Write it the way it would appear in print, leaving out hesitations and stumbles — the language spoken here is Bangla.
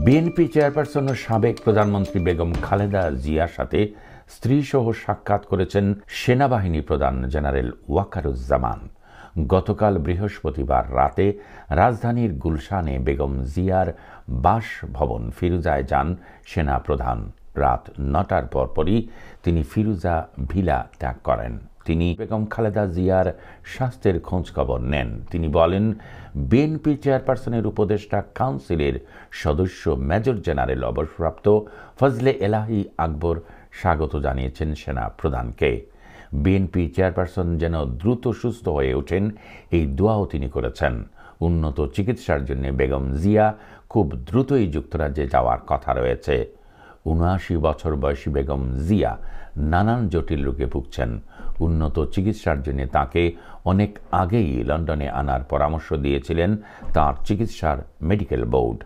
বিএনপি চেয়ারপারসন ও সাবেক প্রধানমন্ত্রী বেগম খালেদা জিয়ার সাথে স্ত্রীসহ সাক্ষাৎ করেছেন সেনাবাহিনী প্রধান জেনারেল ওয়াকারুজ্জামান। গতকাল বৃহস্পতিবার রাতে রাজধানীর গুলশানে বেগম জিয়ার বাসভবন ফিরোজায় যান সেনা প্রধান। রাত ৯টার পরপরই তিনি ফিরোজা ভিলা ত্যাগ করেন। তিনি বেগম খালেদা জিয়ার স্বাস্থ্যের খোঁজখবর নেন। তিনি বলেন, বিএনপি চেয়ারপারসনের উপদেষ্টা কাউন্সিলের সদস্য মেজর জেনারেল অবসরপ্রাপ্ত ফজলে এলাহি আকবর স্বাগত জানিয়েছেন সেনা প্রধানকে। বিএনপি চেয়ারপারসন যেন দ্রুত সুস্থ হয়ে ওঠেন, এই দোয়াও তিনি করেছেন। উন্নত চিকিৎসার জন্য বেগম জিয়া খুব দ্রুতই যুক্তরাজ্যে যাওয়ার কথা রয়েছে। ৭৯ বছর বয়সী বেগম জিয়া নানান জটিল রোগে ভুগছেন। উন্নত চিকিৎসার জন্য তাকে অনেক আগেই লন্ডনে আনার পরামর্শ দিয়েছিলেন তার চিকিৎসার মেডিকেল বোর্ড।